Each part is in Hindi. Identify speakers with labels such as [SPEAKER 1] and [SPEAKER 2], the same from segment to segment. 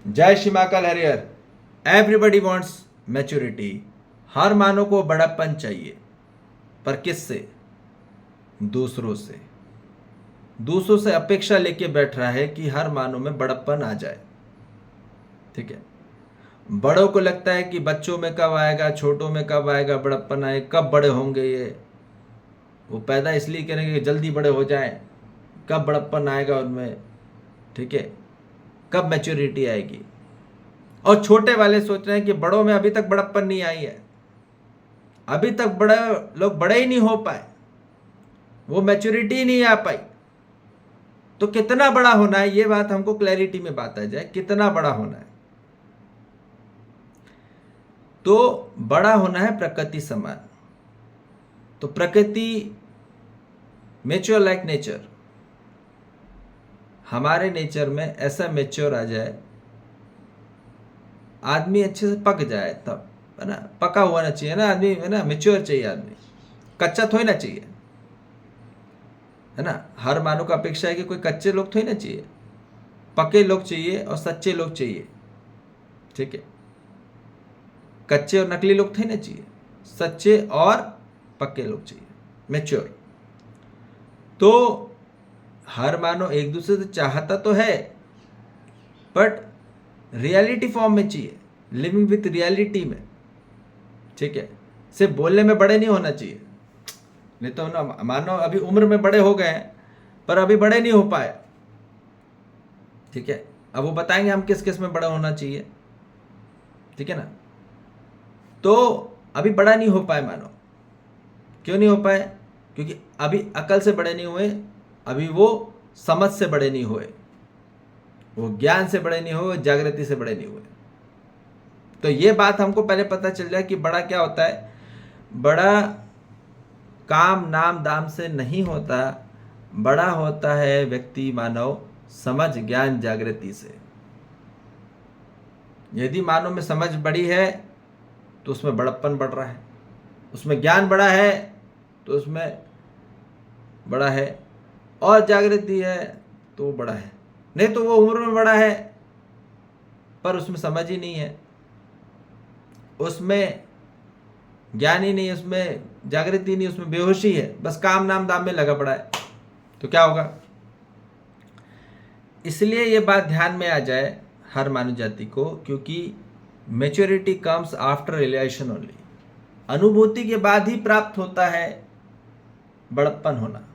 [SPEAKER 1] जय Shri Mahakal Harihar. Everybody wants maturity. हर मानव को बड़प्पन चाहिए, पर किससे? दूसरों से। दूसरों से अपेक्षा लेके बैठ रहा है कि हर मानव में बड़प्पन आ जाए। ठीक है, बड़ों को लगता है कि बच्चों में कब आएगा, छोटों में कब आएगा बड़प्पन, आए कब बड़े होंगे ये। वो पैदा इसलिए करेंगे कि जल्दी बड़े हो जाएं, कब बड़प्पन आएगा उनमें। ठीक है, कब मैच्योरिटी आएगी। और छोटे वाले सोच रहे हैं कि बड़ों में अभी तक बड़प्पन नहीं आई है, अभी तक बड़े लोग बड़े ही नहीं हो पाए, वो मैच्योरिटी ही नहीं आ पाई। तो कितना बड़ा होना है, ये बात हमको क्लैरिटी में बात आ जाए, कितना बड़ा होना है। तो बड़ा होना है प्रकृति समान। तो प्रकृति मैच्योर लाइक नेचर, हमारे नेचर में ऐसा मैच्योर आ जाए, आदमी अच्छे से पक जाए तब, है ना। पका हुआ ना चाहिए ना आदमी, है ना। मैच्योर चाहिए आदमी, कच्चा थोड़ी ना चाहिए, है ना। हर मानव का अपेक्षा है कि कोई कच्चे लोग थोड़ी ना चाहिए, पके लोग चाहिए और सच्चे लोग चाहिए। ठीक है, कच्चे और नकली लोग थे ना चाहिए, सच्चे और पक्के लोग चाहिए, मैच्योर। तो हर मानव एक दूसरे से चाहता तो है, बट रियलिटी फॉर्म में चाहिए, लिविंग विथ रियलिटी में। ठीक है, सिर्फ बोलने में बड़े नहीं होना चाहिए। नहीं तो ना, मानो अभी उम्र में बड़े हो गए हैं पर अभी बड़े नहीं हो पाए। ठीक है, अब वो बताएंगे हम किस किस में बड़ा होना चाहिए। ठीक है ना। तो अभी बड़ा नहीं हो पाए मानो। क्यों नहीं हो पाए? क्योंकि अभी अकल से बड़े नहीं हुए, अभी वो समझ से बड़े नहीं हुए, वो ज्ञान से बड़े नहीं हुए, जागृति से बड़े नहीं हुए। तो ये बात हमको पहले पता चल जाए कि बड़ा क्या होता है। बड़ा काम नाम दाम से नहीं होता, बड़ा होता है व्यक्ति मानव समझ ज्ञान जागृति से। यदि मानव में समझ बड़ी है तो उसमें बड़प्पन बढ़ रहा है, उसमें ज्ञान बड़ा है तो उसमें बड़ा है, और जागृति है तो वो बड़ा है। नहीं तो वो उम्र में बड़ा है पर उसमें समझ ही नहीं है, उसमें ज्ञान ही नहीं, उसमें जागृति नहीं, उसमें बेहोशी है, बस काम नाम दाम में लगा पड़ा है। तो क्या होगा? इसलिए ये बात ध्यान में आ जाए हर मानव जाति को, क्योंकि maturity comes after realisation only. अनुभूति के बाद ही प्राप्त होता है बड़प्पन होना।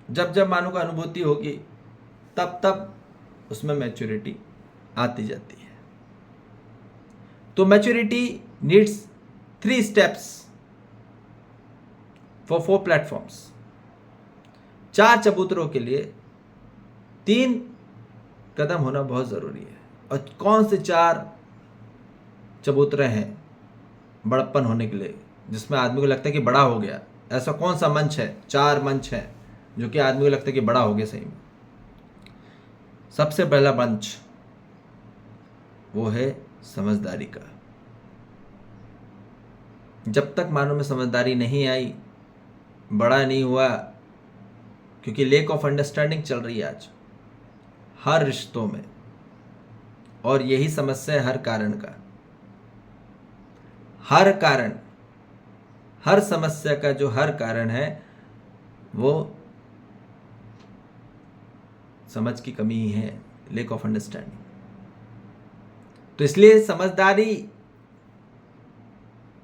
[SPEAKER 1] जब जब मानव को अनुभूति होगी तब तब उसमें मैच्योरिटी आती जाती है। तो maturity needs 3 steps for 4 platforms. 4 चबूतरों के लिए 3 कदम होना बहुत जरूरी है। और कौन से 4 चबूतरे हैं बड़प्पन होने के लिए, जिसमें आदमी को लगता है कि बड़ा हो गया? ऐसा कौन सा मंच है? 4 मंच है जो कि आदमी को लगता है कि बड़ा हो गया सही में। सबसे पहला मंच वो है समझदारी का। जब तक मानव में समझदारी नहीं आई, बड़ा नहीं हुआ, क्योंकि लेक ऑफ अंडरस्टैंडिंग चल रही है आज हर रिश्तों में, और यही समस्या है हर कारण का। हर कारण, हर समस्या का जो हर कारण है वो समझ की कमी ही है, लेक ऑफ अंडरस्टैंडिंग। तो इसलिए समझदारी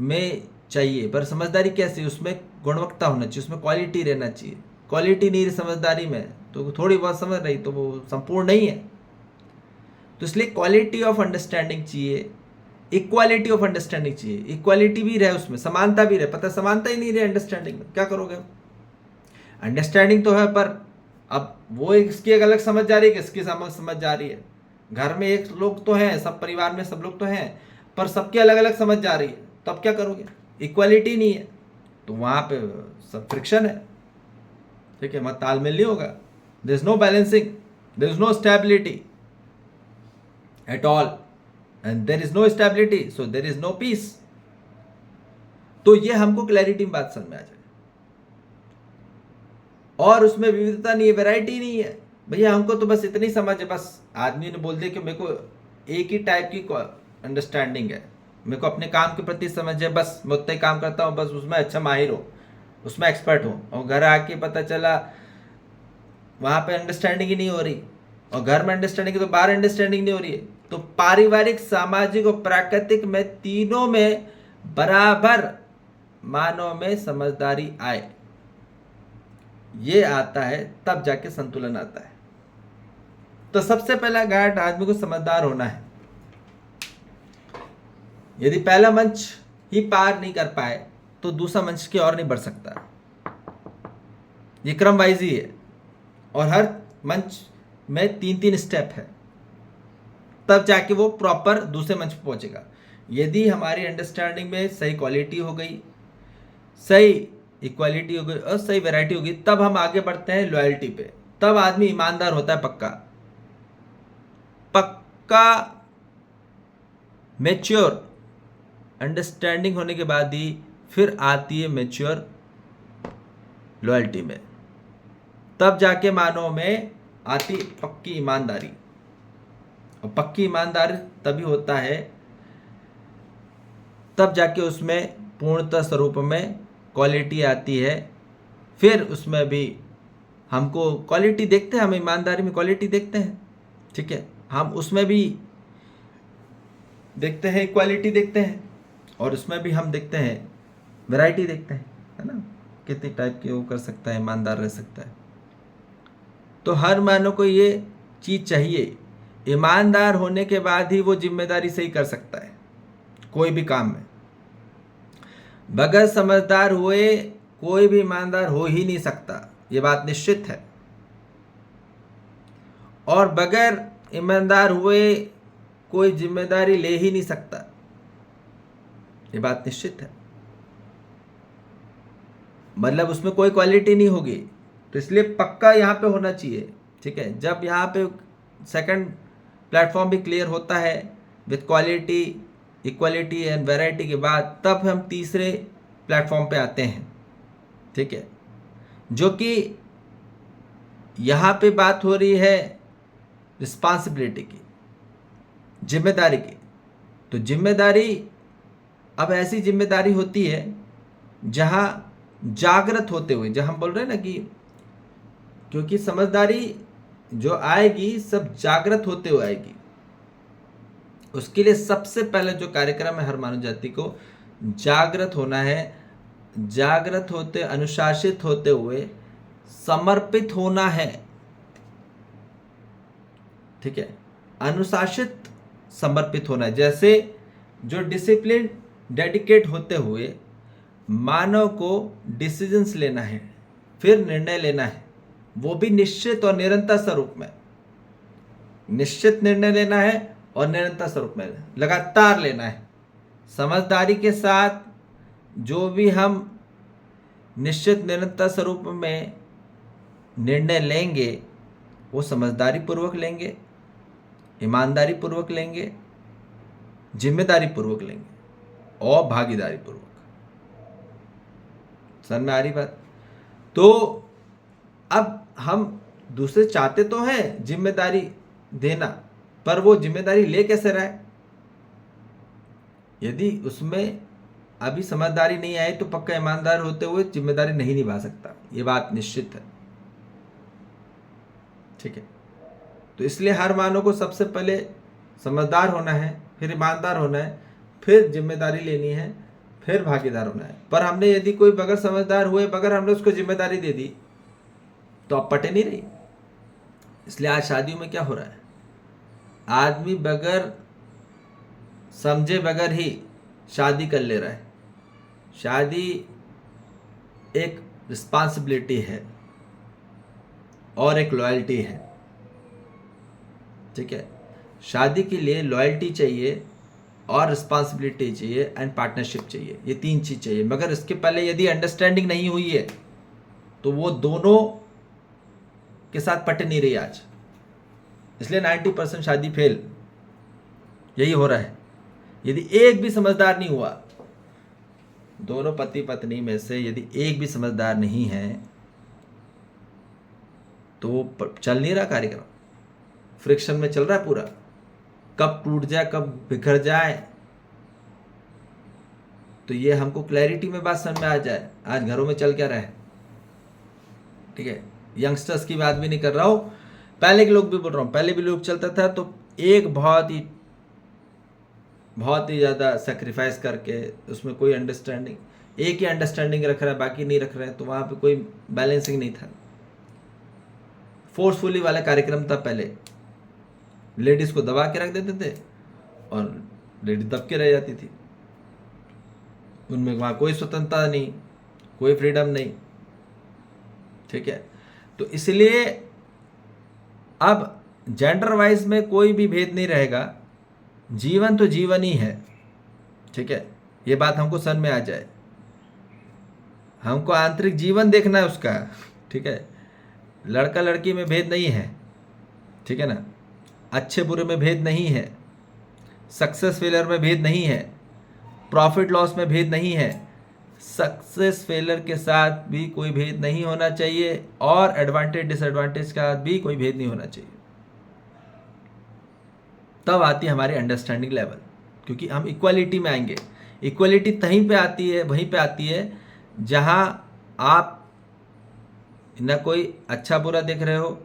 [SPEAKER 1] में चाहिए, पर समझदारी कैसी? उसमें गुणवत्ता होना चाहिए, उसमें क्वालिटी रहना चाहिए। क्वालिटी नहीं रही समझदारी में तो थोड़ी बहुत समझ रही तो वो संपूर्ण नहीं है। तो इसलिए क्वालिटी ऑफ अंडरस्टैंडिंग चाहिए, इक्वालिटी ऑफ अंडरस्टैंडिंग चाहिए। इक्वालिटी भी रहे, उसमें समानता भी रहे। पता समानता ही नहीं रहे अंडरस्टैंडिंग में, क्या करोगे? अंडरस्टैंडिंग तो है पर अब वो इसकी एक अलग समझ जा रही है, किसकी समझ जा रही है। घर में एक लोग तो हैं, सब परिवार में सब लोग तो हैं, पर सबकी अलग अलग समझ जा रही है। तो अब क्या करोगे? इक्वालिटी नहीं है तो वहां पे सब फ्रिक्शन है। ठीक है, वहां तालमेल नहीं होगा। There is no balancing, there is no stability at all, and there is no stability so there is no peace. तो ये हमको क्लैरिटी में बात समझ में आ जाए। और उसमें विविधता नहीं है, वैरायटी नहीं है, भैया हमको तो बस इतनी समझ है, बस आदमी ने बोल दिया कि मेरे को एक ही टाइप की अंडरस्टैंडिंग है, मेरे को अपने काम के प्रति समझ है, बस मैं उतना ही काम करता हूँ, बस उसमें अच्छा माहिर हो, उसमें एक्सपर्ट हो, और घर आके पता चला वहाँ पे अंडरस्टैंडिंग ही नहीं हो रही, और घर में अंडरस्टैंडिंग तो बाहर अंडरस्टैंडिंग नहीं हो रही है। तो पारिवारिक, सामाजिक और प्राकृतिक में, तीनों में बराबर मानव में समझदारी आए, ये आता है तब जाके संतुलन आता है। तो सबसे पहला गाइड आदमी को समझदार होना है। यदि पहला मंच ही पार नहीं कर पाए तो दूसरा मंच की ओर नहीं बढ़ सकता। ये क्रम वाइज ही है, और हर मंच में 3-3 स्टेप है, तब जाके वो प्रॉपर दूसरे मंच पे पहुंचेगा। यदि हमारी अंडरस्टैंडिंग में सही क्वालिटी हो गई, सही इक्वालिटी हो गई और सही वैरायटी हो गई, तब हम आगे बढ़ते हैं लॉयल्टी पे। तब आदमी ईमानदार होता है, पक्का पक्का मैच्योर अंडरस्टैंडिंग होने के बाद ही फिर आती है मैच्योर लॉयल्टी में, तब जाके मानव में आती पक्की ईमानदारी। और पक्की ईमानदारी तभी होता है, तब जाके उसमें पूर्णतः स्वरूप में क्वालिटी आती है। फिर उसमें भी हमको क्वालिटी देखते हैं, हम ईमानदारी में क्वालिटी देखते हैं, ठीक है, हम उसमें भी देखते हैं, क्वालिटी देखते हैं, और उसमें भी हम देखते हैं वैरायटी देखते हैं, है ना, कितनी टाइप के वो कर सकता है, ईमानदार रह सकता है। तो हर मानव को ये चीज़ चाहिए, ईमानदार होने के बाद ही वो जिम्मेदारी सही कर सकता है कोई भी काम में। बगैर समझदार हुए कोई भी ईमानदार हो ही नहीं सकता, ये बात निश्चित है। और बगैर ईमानदार हुए कोई जिम्मेदारी ले ही नहीं सकता, ये बात निश्चित है। मतलब उसमें कोई क्वालिटी नहीं होगी, तो इसलिए पक्का यहाँ पे होना चाहिए, ठीक है। जब यहाँ पे सेकंड प्लेटफॉर्म भी क्लियर होता है with quality, equality and variety के बाद, तब हम तीसरे प्लेटफॉर्म पे आते हैं, ठीक है, जो कि यहाँ पे बात हो रही है रिस्पॉन्सिबिलिटी की, जिम्मेदारी की। तो जिम्मेदारी अब ऐसी जिम्मेदारी होती है जहाँ जागृत होते हुए, जहाँ हम बोल रहे हैं ना कि क्योंकि समझदारी जो आएगी सब जागृत होते हुए आएगी। उसके लिए सबसे पहले जो कार्यक्रम है हर मानव जाति को जागृत होना है, जागृत होते, अनुशासित होते हुए समर्पित होना है, ठीक है, अनुशासित समर्पित होना है। जैसे जो डिसिप्लिन डेडिकेट होते हुए मानव को डिसीजंस लेना है, फिर निर्णय लेना है, वो भी निश्चित और निरंतर स्वरूप में, निश्चित निर्णय लेना है और निरंतर स्वरूप में लगातार लेना है। समझदारी के साथ जो भी हम निश्चित निरंतर स्वरूप में निर्णय लेंगे वो समझदारी पूर्वक लेंगे, ईमानदारी पूर्वक लेंगे, जिम्मेदारी पूर्वक लेंगे और भागीदारी पूर्वक। समझ में आ रही बात? तो अब हम दूसरे चाहते तो हैं जिम्मेदारी देना, पर वो जिम्मेदारी ले कैसे रहा है? यदि उसमें अभी समझदारी नहीं आई तो पक्का ईमानदार होते हुए जिम्मेदारी नहीं निभा सकता, ये बात निश्चित है, ठीक है। तो इसलिए हर मानव को सबसे पहले समझदार होना है, फिर ईमानदार होना है, फिर जिम्मेदारी लेनी है, फिर भागीदार होना है। पर हमने यदि कोई बगैर समझदार हुए, बगैर हमने उसको जिम्मेदारी दे दी तो अब पटे नहीं रही। इसलिए आज शादियों में क्या हो रहा है, आदमी बगैर समझे बगैर ही शादी कर ले रहा है। शादी एक रिस्पॉन्सिबिलिटी है और एक लॉयल्टी है, ठीक है। शादी के लिए लॉयल्टी चाहिए और रिस्पॉन्सिबिलिटी चाहिए एंड पार्टनरशिप चाहिए, ये 3 चीज़ चाहिए। मगर इसके पहले यदि अंडरस्टैंडिंग नहीं हुई है तो वो दोनों के साथ पट नहीं रही आज। इसलिए 90% शादी फेल यही हो रहा है। यदि एक भी समझदार नहीं हुआ, दोनों पति पत्नी में से यदि एक भी समझदार नहीं है तो वो चल नहीं रहा कार्यक्रम, फ्रिक्शन में चल रहा है पूरा, कब टूट जाए कब बिखर जाए। तो ये हमको क्लैरिटी में बात समझ में आ जाए आज घरों में चल क्या रहा है। ठीक है, यंगस्टर्स की बात भी नहीं कर रहा हूँ, पहले के लोग भी बोल रहा हूँ, पहले भी लोग चलता था तो एक बहुत ही ज़्यादा सेक्रीफाइस करके उसमें कोई अंडरस्टैंडिंग, एक ही अंडरस्टैंडिंग रख रहा है बाकी नहीं रख रहे हैं, तो वहाँ पे कोई बैलेंसिंग नहीं था। फोर्सफुली वाला कार्यक्रम था पहले, लेडीज को दबा के रख देते थे और लेडीज दब के रह जाती थी, उनमें वहाँ कोई स्वतंत्रता नहीं, कोई फ्रीडम नहीं। ठीक है, तो इसलिए अब जेंडर वाइज में कोई भी भेद नहीं रहेगा, जीवन तो जीवन ही है। ठीक है, ये बात हमको समझ में आ जाए, हमको आंतरिक जीवन देखना है उसका। ठीक है, लड़का लड़की में भेद नहीं है, ठीक है ना, अच्छे बुरे में भेद नहीं है, सक्सेस फेलियर में भेद नहीं है, प्रॉफिट लॉस में भेद नहीं है, सक्सेस फेलियर के साथ भी कोई भेद नहीं होना चाहिए और एडवांटेज डिसएडवांटेज के साथ भी कोई भेद नहीं होना चाहिए। तब आती है हमारी अंडरस्टैंडिंग लेवल, क्योंकि हम इक्वालिटी में आएंगे। इक्वालिटी तहीं पे आती है, वहीं पे आती है जहां आप न कोई अच्छा बुरा देख रहे हो,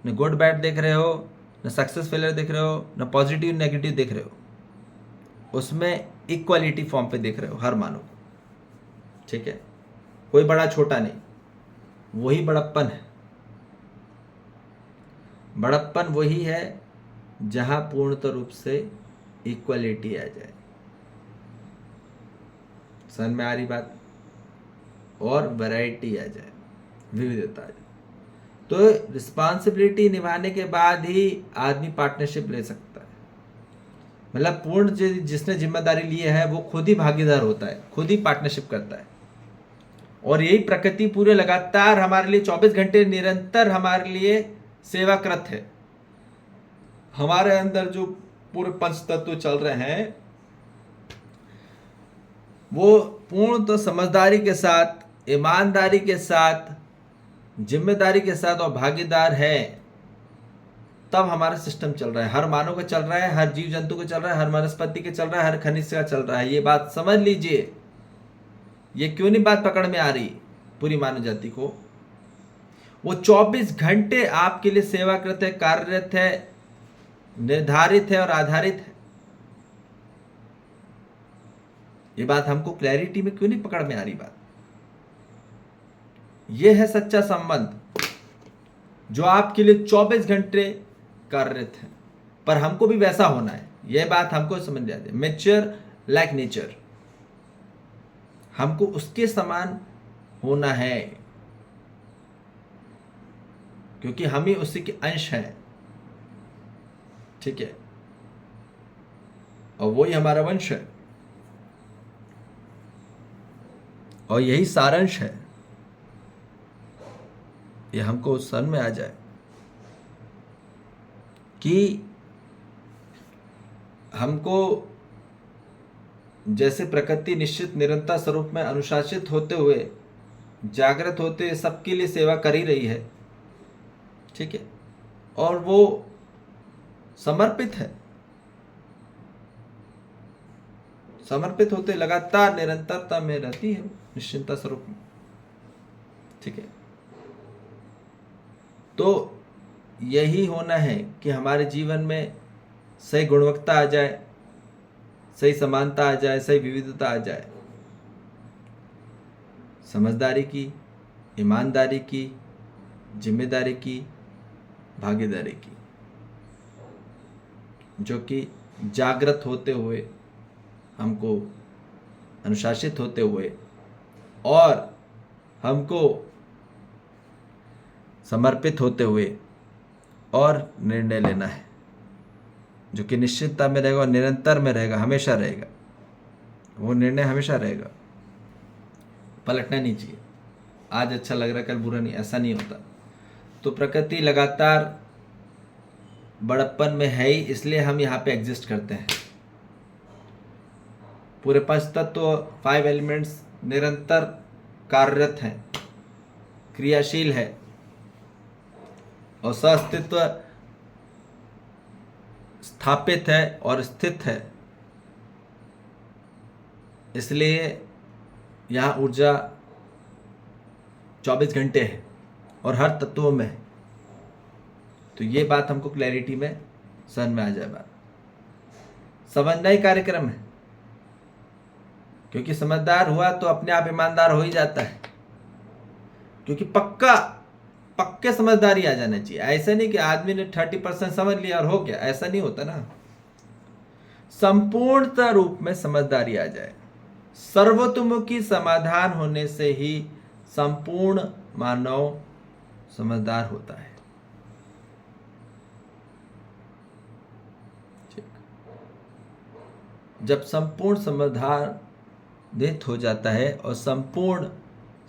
[SPEAKER 1] न गुड बैड देख रहे हो, न सक्सेस फेलियर देख रहे हो, न पॉजिटिव नेगेटिव देख रहे हो, उसमें इक्वालिटी फॉर्म पे देख रहे हो हर मानव को। ठीक है, कोई बड़ा छोटा नहीं, वही बड़प्पन है। बड़प्पन वही है जहां पूर्णतः रूप से इक्वालिटी आ जाए। समझ में आ रही बात? और वैरायटी आ जाए, विविधता आ जाए। तो रिस्पॉन्सिबिलिटी निभाने के बाद ही आदमी पार्टनरशिप ले सकता है। मतलब पूर्ण जिसने जिम्मेदारी ली है वो खुद ही भागीदार होता है, खुद ही पार्टनरशिप करता है। और यही प्रकृति पूरे लगातार हमारे लिए 24 घंटे निरंतर हमारे लिए सेवाकृत है। हमारे अंदर जो पूरे पंच तत्व चल रहे हैं वो पूर्ण तो समझदारी के साथ, ईमानदारी के साथ, जिम्मेदारी के साथ और भागीदार है, तब हमारा सिस्टम चल रहा है। हर मानव का चल रहा है, हर जीव जंतु का चल रहा है, हर वनस्पति का चल रहा है, हर खनिज का चल रहा है। ये बात समझ लीजिए। ये क्यों नहीं बात पकड़ में आ रही पूरी मानव जाति को? वो 24 घंटे आपके लिए सेवाकृत है, कार्यरत है, निर्धारित है और आधारित है। ये बात हमको क्लैरिटी में क्यों नहीं पकड़ में आ रही बात? ये है सच्चा संबंध जो आपके लिए 24 घंटे कार्यरत है, पर हमको भी वैसा होना है। यह बात हमको समझ जाती है। मैच्योर लाइक नेचर, हमको उसके समान होना है, क्योंकि हम ही उसी के अंश हैं। ठीक है, और वही हमारा वंश है और यही सारांश है। ये हमको समझ में आ जाए कि हमको जैसे प्रकृति निश्चित निरंतर स्वरूप में अनुशासित होते हुए, जागृत होते हुए सबके लिए सेवा कर ही रही है। ठीक है, और वो समर्पित है, समर्पित होते लगातार निरंतरता में रहती है, निश्चिंतता स्वरूप में। ठीक है, तो यही होना है कि हमारे जीवन में सही गुणवत्ता आ जाए, सही समानता आ जाए, सही विविधता आ जाए, समझदारी की, ईमानदारी की, जिम्मेदारी की, भागीदारी की, जो कि जागृत होते हुए, हमको अनुशासित होते हुए और हमको समर्पित होते हुए और निर्णय लेना है, जो कि निश्चितता में रहेगा और निरंतर में रहेगा, हमेशा रहेगा। वो निर्णय हमेशा रहेगा, पलटना नहीं चाहिए। आज अच्छा लग रहा है कल बुरा नहीं, ऐसा नहीं होता। तो प्रकृति लगातार बड़प्पन में है ही, इसलिए हम यहाँ पे एग्जिस्ट करते हैं। पूरे पंच तत्व, 5 एलिमेंट्स निरंतर कार्यरत हैं, क्रियाशील है, और सअस्तित्व स्थापित है और स्थित है, इसलिए यहाँ ऊर्जा 24 घंटे है और हर तत्वों में है। तो ये बात हमको क्लैरिटी में समझ में आ जाए। बात समझना ही कार्यक्रम है, क्योंकि समझदार हुआ तो अपने आप ईमानदार हो ही जाता है। क्योंकि पक्के समझदारी आ जाना चाहिए। ऐसा नहीं कि आदमी ने 30% समझ लिया और हो गया, ऐसा नहीं होता ना। संपूर्णता रूप में समझदारी आ जाए। सर्वतोमुखी समाधान होने से ही संपूर्ण मानव समझदार होता है। जब संपूर्ण समाधानित हो जाता है और संपूर्ण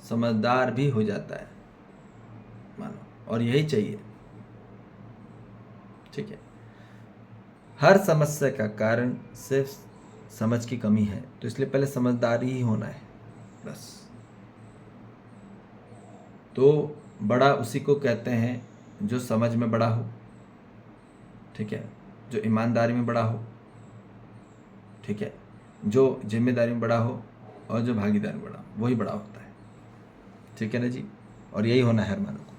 [SPEAKER 1] समझदार भी हो जाता है मानो, और यही चाहिए। ठीक है, हर समस्या का कारण सिर्फ समझ की कमी है, तो इसलिए पहले समझदारी ही होना है बस। तो बड़ा उसी को कहते हैं जो समझ में बड़ा हो, ठीक है, जो ईमानदारी में बड़ा हो, ठीक है, जो जिम्मेदारी में बड़ा हो और जो भागीदारी में बड़ा हो, वही बड़ा होता है। ठीक है ना जी, और यही होना है हर मानव को।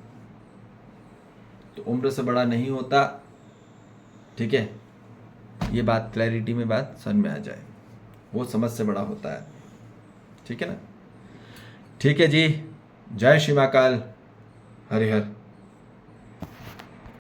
[SPEAKER 1] तो उम्र से बड़ा नहीं होता। ठीक है, ये बात क्लैरिटी में बात समझ में आ जाए, वो समझ से बड़ा होता है। ठीक है ना। ठीक है जी, जय श्री महाकाल, हरि हर।